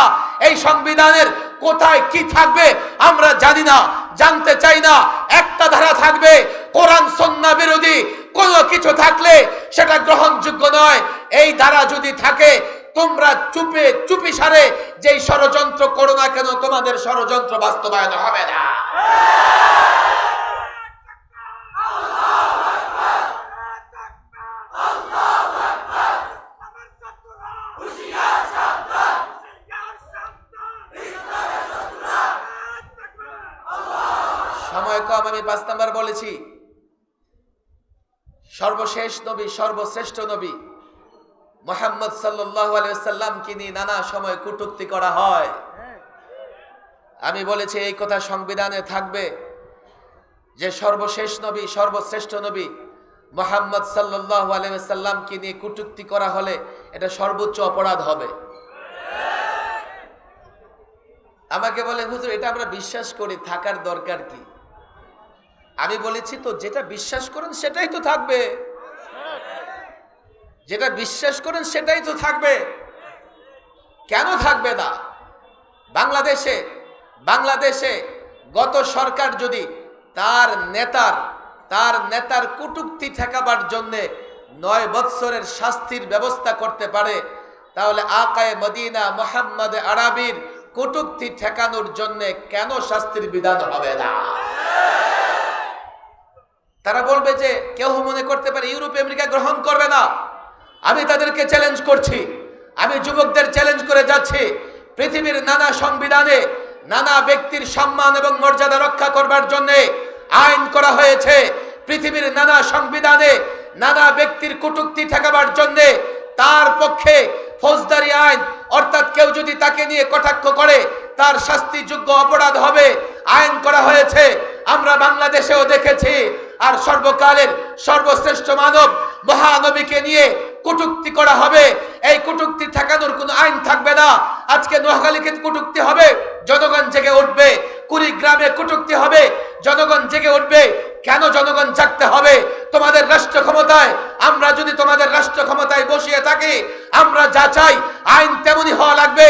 এই সংবিধানের কোথায় কি থাকবে আমরা জানি না, জানতে চাই না। একটা ধারা থাকবে কোরআন সুন্নাহ বিরোধী কোনো কিছু থাকলে সেটা গ্রহণযোগ্য নয়। এই ধারা যদি থাকে, তোমরা চুপি সারে যেই ষড়যন্ত্র করো না কেন, তোমাদের ষড়যন্ত্র বাস্তবায়ন হবে না। সময় কম, আমি 5 নাম্বার বলেছি। সর্বশেষ নবী, সর্বশ্রেষ্ঠ নবী মুহাম্মদ সাল্লাল্লাহু আলাইহি ওয়াসাল্লামকে নিয়ে নানা সময় কটূক্তি করা হয়। আমি বলেছি এই কথা সংবিধানে থাকবে যে সর্বশেষ নবী, সর্বশ্রেষ্ঠ নবী মুহাম্মদ সাল্লাল্লাহু আলাইহি ওয়াসাল্লামকে নিয়ে কটূক্তি করা হলে এটা সর্বোচ্চ অপরাধ হবে। আমাকে বলে হুজুর এটা আমরা বিশ্বাস করি, থাকার দরকার কি? আমি বলেছি তো যেটা বিশ্বাস করেন সেটাই তো থাকবে, যেটা বিশ্বাস করেন সেটাই তো থাকবে, কেন থাকবে না? বাংলাদেশে গত সরকার যদি তার নেতার কটূক্তি ঠেকাবার জন্যে 9 বৎসরের শাস্তির ব্যবস্থা করতে পারে, তাহলে আকায়ে মদিনা মুহাম্মদ আরাবির কটূক্তি ঠেকানোর জন্যে কেন শাস্তির বিধান হবে না? তারা বলবে যে কেউ মনে করতে পারে ইউরোপ আমেরিকা গ্রহণ করবে না। আমি তাদেরকে চ্যালেঞ্জ করছি, আমি যুবকদের চ্যালেঞ্জ করে যাচ্ছি, পৃথিবীর নানা সংবিধানে নানা ব্যক্তির সম্মান এবং মর্যাদা রক্ষা করবার জন্য আইন করা হয়েছে। পৃথিবীর নানা সংবিধানে নানা ব্যক্তির কটূক্তি ঠেকাবার জন্য তার পক্ষে ফৌজদারি আইন, অর্থাৎ কেউ যদি তাকে নিয়ে কটাক্ষ করে তার শাস্তিযোগ্য অপরাধ হবে, আইন করা হয়েছে। আমরা বাংলাদেশেও দেখেছি। আর সর্বকালের সর্বশ্রেষ্ঠ মানব মহানবীকে নিয়ে কটূক্তি করা হবে, এই কটূক্তি ঠেকানোর কোনো আইন থাকবে না। আজকে নোয়াখালীকে কটূক্তি হবে, জনগণ জেগে উঠবে। কুড়িগ্রামে কটূক্তি হবে, জনগণ জেগে উঠবে। কেন জনগণ জাগতে হবে? তোমাদের রাষ্ট্র ক্ষমতায়, আমরা যদি তোমাদের রাষ্ট্র ক্ষমতায় বসিয়ে থাকি, আমরা যা চাই আইন তেমনি হওয়া লাগবে।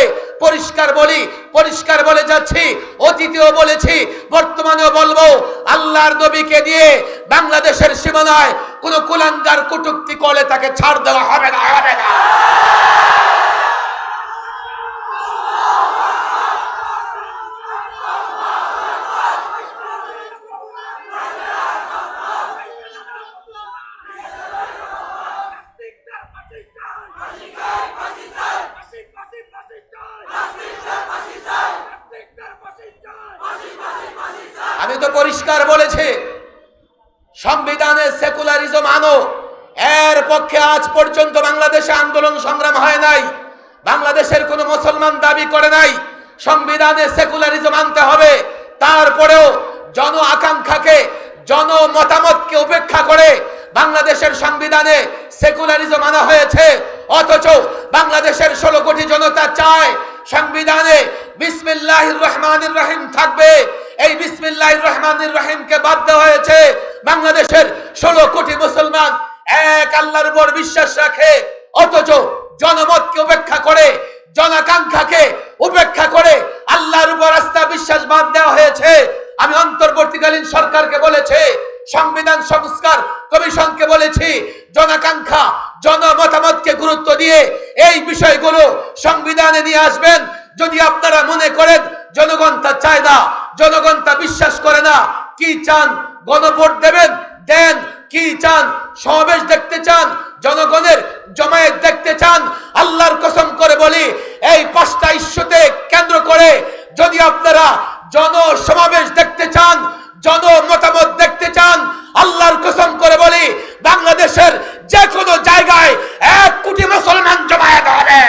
পরিষ্কার বলে যাচ্ছি, অতীতেও বলেছি, বর্তমানেও বলবো, আল্লাহর নবীকে দিয়ে বাংলাদেশের সীমানায় কোন কুলাঙ্গার কটূক্তি করলে তাকে ছাড় দেওয়া হবে না। আমি তো পরিষ্কার বলেছি, সংবিধানে সেকুলারিজম আনো, এর পক্ষে আজ পর্যন্ত বাংলাদেশে আন্দোলন সংগ্রাম হয় নাই। বাংলাদেশের কোন মুসলমান দাবি করে নাই সংবিধানে সেকুলারিজম আনতে হবে। তারপরেও জন আকাঙ্ক্ষাকে, জন মতামতকে উপেক্ষা করে বাংলাদেশের সংবিধানে সেকুলারিজম আনা হয়েছে। অথচ বাংলাদেশের 16 কোটি জনতা চায় সংবিধানে বিসমিল্লাহির রহমানির রহিম থাকবে। এই বিসমিল্লাহির রহমানির রহিমকে বাদ দেওয়া হয়েছে। বাংলাদেশের 16 কোটি মুসলমান এক আল্লাহর উপর বিশ্বাস রাখে, অথচ জনমতকে উপেক্ষা করে, জনাকাঙ্ক্ষাকে উপেক্ষা করে আল্লাহর উপর আস্থা বিশ্বাস বাদ দেওয়া হয়েছে। আমি অন্তর্বর্তীকালীন সরকারকে বলেছি, সংবিধান সংস্কার কমিশনকে বলেছি, জনাকাঙ্ক্ষা, জনমতামতকে গুরুত্ব দিয়ে এই বিষয়গুলো সংবিধানে নিয়ে আসবেন। যদি আপনারা মনে করেন জনগণ তা চায় না, জনগণ তা বিশ্বাস করে না, কি চান? গণভোট দেবেন, দেন। কি চান? সমাবেশ দেখতে চান, জনগণের জমায়েত দেখতে চান? আল্লাহর কসম করে বলি, এই 5টা ইস্যুতে কেন্দ্র করে যদি আপনারা জনসমাবেশ দেখতে চান, জন মতামত দেখতে চান, আল্লাহর কসম করে বলি, বাংলাদেশের যে কোনো জায়গায় 1 কোটি মুসলমান জমায়েত হবে।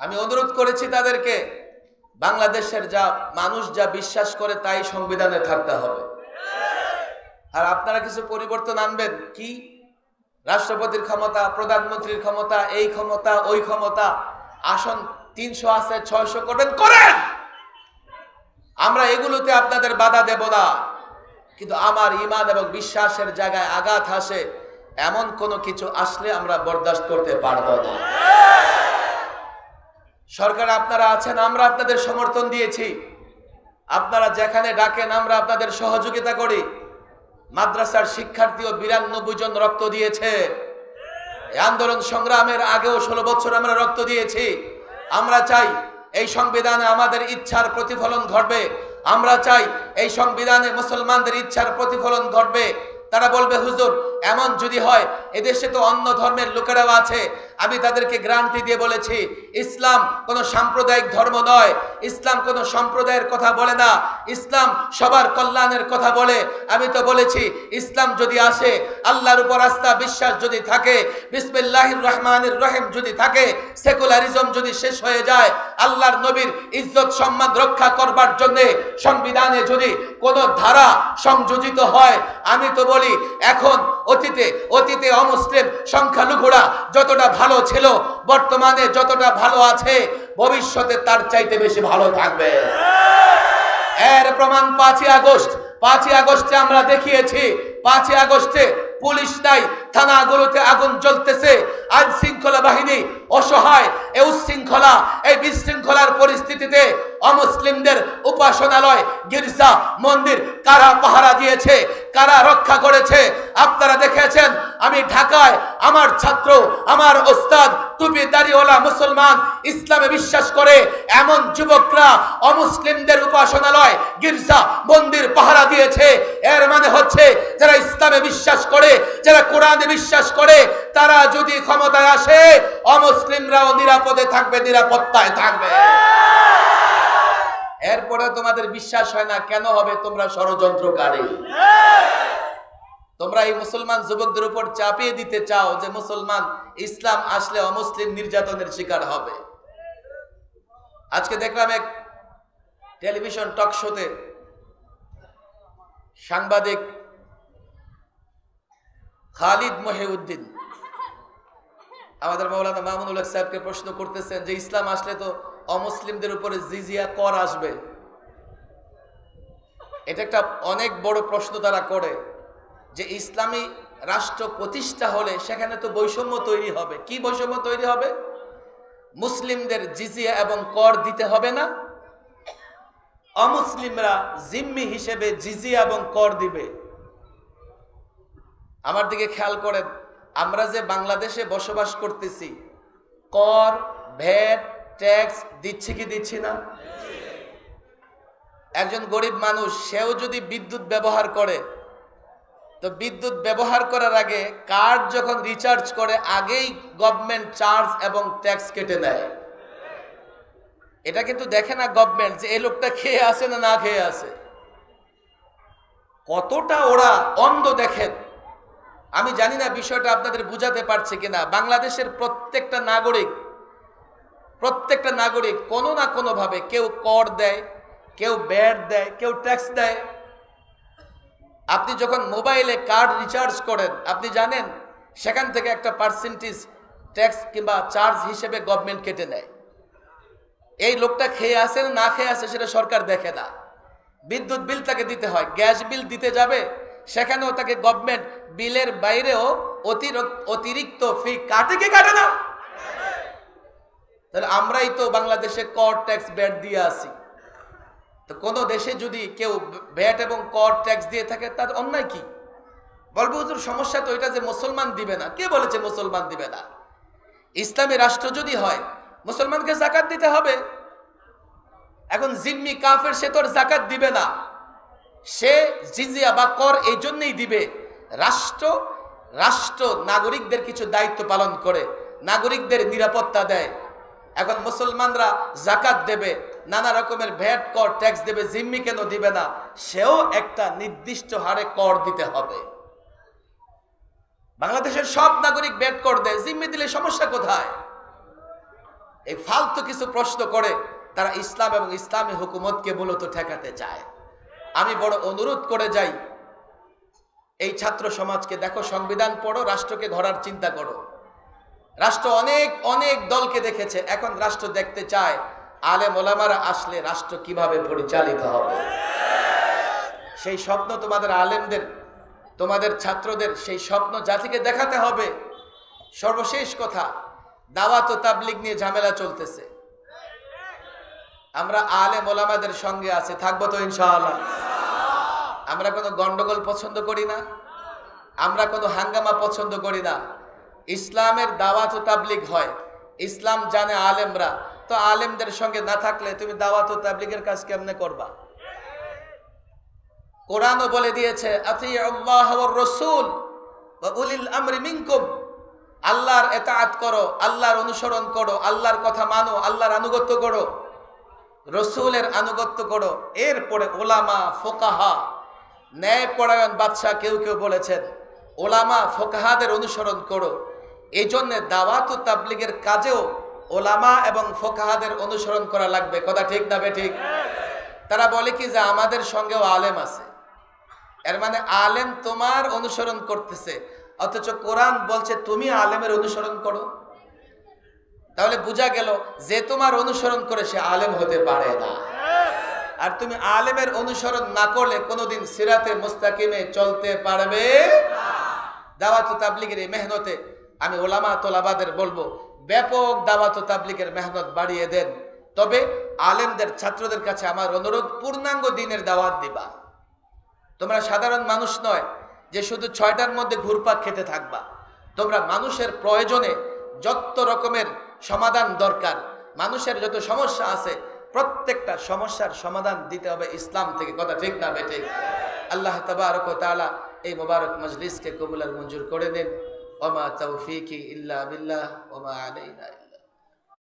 আমি অনুরোধ করেছি তাদেরকে, বাংলাদেশের যা মানুষ যা বিশ্বাস করে তাই সংবিধানে থাকতে হবে। আর আপনারা কিছু পরিবর্তন আনবেন, কি? রাষ্ট্রপতির ক্ষমতা, প্রধানমন্ত্রীর ক্ষমতা, এই ক্ষমতা, ওই ক্ষমতা, আসন 300 আছে 600 করবেন, করেন। আমরা এগুলোতে আপনাদের বাধা দেব না। কিন্তু আমার ঈমান এবং বিশ্বাসের জায়গায় আঘাত আসে এমন কোনো কিছু আসলে আমরা বরদাস্ত করতে পারবো না। সরকার আপনারা আছেন, আমরা আপনাদের সমর্থন দিয়েছি। আপনারা যেখানে ডাকেন আমরা আপনাদের সহযোগিতা করি। মাদ্রাসার শিক্ষার্থীও 92 জন রক্ত দিয়েছে। এই আন্দোলন সংগ্রামের আগেও 16 বছর আমরা রক্ত দিয়েছি। আমরা চাই এই সংবিধানে আমাদের ইচ্ছার প্রতিফলন ঘটবে। আমরা চাই এই সংবিধানে মুসলমানদের ইচ্ছার প্রতিফলন ঘটবে। তারা বলবে হুজুর এমন যদি হয়, এদেশে তো অন্য ধর্মের লোকেরাও আছে, আমি তাদেরকে গ্যারান্টি দিয়ে বলেছি ইসলাম কোনো সাম্প্রদায়িক ধর্ম নয়, ইসলাম কোনো সম্প্রদায়ের কথা বলে না, ইসলাম সবার কল্যাণের কথা বলে। আমি তো বলেছি ইসলাম যদি আসে, আল্লাহর উপর আস্থা বিশ্বাস যদি থাকে, বিসমিল্লাহির রহমানির রহিম যদি থাকে, সেকুলারিজম যদি শেষ হয়ে যায়, আল্লাহর নবীর ইজ্জত সম্মান রক্ষা করবার জন্য সংবিধানে যদি কোনো ধারা সংযোজিত হয়, আমি তো বলি এখন অতীতে অমুসলিম সংখ্যালঘুরা যতটা ভালো ছিল, বর্তমানে যতটা ভালো আছে, ভবিষ্যতে তার চাইতে বেশি ভালো থাকবে। এর প্রমাণ 5ই আগস্ট। 5ই আগস্টে আমরা দেখিয়েছি, 5ই আগস্টে পুলিশ নাই, থানাগুলোতে আগুন জ্বলতেছে, আইন শৃঙ্খলা বাহিনী অসহায়। এই উচ্ছৃঙ্খলা, এই বিশৃঙ্খলার পরিস্থিতিতে অমুসলিমদের উপাসনালয়, গির্জা, মন্দির কারা পাহারা দিয়েছে, কারা রক্ষা করেছে? আপনারা দেখেছেন। আমি ঢাকায় আমার ছাত্র, আমার ওস্তাদ, টুপি দাড়িওয়ালা মুসলমান, ইসলামে বিশ্বাস করে এমন যুবকরা অমুসলিমদের উপাসনালয়, গির্জা, মন্দির পাহারা দিয়েছে। এর মানে হচ্ছে যারা ইসলামে বিশ্বাস করে, যারা কোরআনে বিশ্বাস করে, তারা যদি ক্ষমতায় আসে, অমুসলিমরাও নিরাপদে থাকবে, নিরাপত্তায় থাকবে। এরপরে তোমাদের বিশ্বাস হয় না, কেন হবে? তোমরা ষড়যন্ত্রকারী। তোমরা এই মুসলমান যুবকদের উপর চাপিয়ে দিতে চাও যে মুসলমান ইসলাম আসলে অমুসলিম নির্যাতনের শিকার হবে। আজকে দেখলাম এক টেলিভিশন টক শোতে সাংবাদিক খালিদ মহিউদ্দিন আমাদের মাওলানা মামুনুল হক সাহেবকে প্রশ্ন করতেছেন যে ইসলাম আসলে তো অমুসলিমদের উপরে জিজিয়া কর আসবে। এটা একটা অনেক বড় প্রশ্ন তারা করে যে ইসলামী রাষ্ট্র প্রতিষ্ঠা হলে সেখানে তো বৈষম্য তৈরি হবে। কি বৈষম্য তৈরি হবে? মুসলিমদের জিজিয়া এবং কর দিতে হবে না, অমুসলিমরা জিম্মি হিসেবে জিজিয়া এবং কর দিবে। আমার দিকে খেয়াল করেন, আমরা যে বাংলাদেশে বসবাস করতেছি, কর, ভ্যাট, ট্যাক্স দিচ্ছি কি দিচ্ছি না? একজন গরিব মানুষ, সেও যদি বিদ্যুৎ ব্যবহার করে, তো বিদ্যুৎ ব্যবহার করার আগে কার্ড যখন রিচার্জ করে, আগেই গভর্নমেন্ট চার্জ এবং ট্যাক্স কেটে নেয়। এটা কিন্তু দেখে না গভর্নমেন্ট যে এই লোকটা খেয়ে আসে না না খেয়ে আসে। কতটা ওরা অন্ধ দেখেন। আমি জানি না বিষয়টা আপনাদের বুঝাতে পারছে কিনা। বাংলাদেশের প্রত্যেকটা নাগরিক কোনো না কোনো ভাবে কেউ কর দেয়, কেউ ভ্যাট দেয়, কেউ ট্যাক্স দেয়। আপনি যখন মোবাইলে কার্ড রিচার্জ করেন, আপনি জানেন সেখান থেকে একটা পার্সেন্টেজ ট্যাক্স কিংবা চার্জ হিসেবে গভর্নমেন্ট কেটে নেয়। এই লোকটা খেয়ে আসে না না খেয়ে আসে সেটা সরকার দেখে না। বিদ্যুৎ বিল তাকে দিতে হয়, গ্যাস বিল দিতে যাবে, সেখানেও তাকে গভর্নমেন্ট বিলের বাইরেও অতিরিক্ত ফি কাটে কি কাটে না? তাহলে আমরাই তো বাংলাদেশে কর, ট্যাক্স, ভ্যাট দিয়ে আসি। তো কোন দেশে যদি কেউ ভ্যাট এবং কর, ট্যাক্স দিয়ে থাকে, তার অন্যায় কি? বলবো হুজুর সমস্যা তো এটা যে মুসলমান দিবে না। কে বলেছে মুসলমান দিবে না? ইসলামী রাষ্ট্র যদি হয়, মুসলমানকে যাকাত দিতে হবে। এখন জিম্মি কাফের, সে তোর যাকাত দিবে না, সে জিজিয়া বা কর এই জন্যই দিবে। রাষ্ট্র নাগরিকদের কিছু দায়িত্ব পালন করে, নাগরিকদের নিরাপত্তা দেয়। এখন মুসলমানরা যাকাত দেবে, নানা রকমের ভ্যাট, কর, ট্যাক্স দেবে, জিম্মি কেন দিবে না? সেও একটা নির্দিষ্ট হারে কর দিতে হবে। বাংলাদেশের সব নাগরিক ভ্যাট, কর দেয়, জিম্মি দিলে সমস্যা কোথায়? এই ফালতু কিছু প্রশ্ন করে তারা ইসলাম এবং ইসলামী হুকুমতকে মূলত ঠেকাতে চায়। আমি বড় অনুরোধ করে যাই এই ছাত্র সমাজকে, দেখো সংবিধান পড়ো, রাষ্ট্রকে গড়ার চিন্তা করো। রাষ্ট্র অনেক দলকে দেখেছে, এখন রাষ্ট্র দেখতে চায় আলেম ওলামারা আসলে রাষ্ট্র কিভাবে পরিচালিত হবে। সেই স্বপ্ন তোমাদের আলেমদের, তোমাদের ছাত্রদের, সেই স্বপ্ন জাতিকে দেখাতে হবে। সর্বশেষ কথা, দাওয়াত ও তাবলীগ নিয়ে ঝামেলা চলতেছে। আমরা আলেম ওলামাদের সঙ্গে আছি, থাকবো তো ইনশাআল্লাহ। আমরা কোনো গন্ডগোল পছন্দ করি না, আমরা কোনো হাঙ্গামা পছন্দ করি না। ইসলামের দাওয়াত ও তাবলীগ হয়, ইসলাম জানে আলেমরা, তো আলেমদের সঙ্গে না থাকলে তুমি দাওয়াত ও তাবলীগের কাজ কেমনে করবা? কোরআনও বলে দিয়েছে আতিউল্লাহ ওয়ার রাসূল ওয়া উলিল আমরি মিনকুম, আল্লাহর ইতাআত করো, আল্লাহর অনুসরণ করো, আল্লাহর কথা মানো, আল্লাহর আনুগত্য করো, রসুলের আনুগত্য করো। এরপরে ওলামা ফোকাহা, ন্যায়পরায়ণ বাদশাহ কেউ কেউ বলেছেন ওলামা ফোকাহাদের অনুসরণ করো। এই জন্য দাওয়াত ও তাবলীগের কাজেও ওলামা এবং ফোকাহাদের অনুসরণ করা লাগবে। কথা ঠিক না বেঠিক? তারা বলে কি যে আমাদের সঙ্গেও আলেম আছে, এর মানে আলেম তোমার অনুসরণ করতেছে, অথচ কোরআন বলছে তুমি আলেমের অনুসরণ করো। তাহলে বোঝা গেল যে তোমার অনুসরণ করে সে আলেম হতে পারে না। আর তুমি আলেমের অনুসরণ না করলে কোনোদিন সিরাতে মুস্তাকিমে চলতে পারবে না। দাওয়াত ও তাবলীগের এই মেহনতে আমি ওলামা তোলাবাদের বলবো, ব্যাপক দাওয়াত ও তাবলীগের মেহনত বাড়িয়ে দেন। তবে আলেমদের, ছাত্রদের কাছে আমার অনুরোধ, পূর্ণাঙ্গ দিনের দাওয়াত দিবা। তোমরা সাধারণ মানুষ নয় যে শুধু 6টার মধ্যে ঘুরপাক খেতে থাকবা। তোমরা মানুষের প্রয়োজনে যত রকমের সমাধান দরকার, মানুষের যত সমস্যা আছে, প্রত্যেকটা সমস্যার সমাধান দিতে হবে ইসলাম থেকে। কথা ঠিক না বেঠিক? আল্লাহ তাবারক ওয়া তাআলা এই মোবারক মজলিসকে কবুল আর মঞ্জুর করে নেন। ওয়া মা তাওফীকি ইল্লা বিল্লাহ ওয়া মা আলাইনা।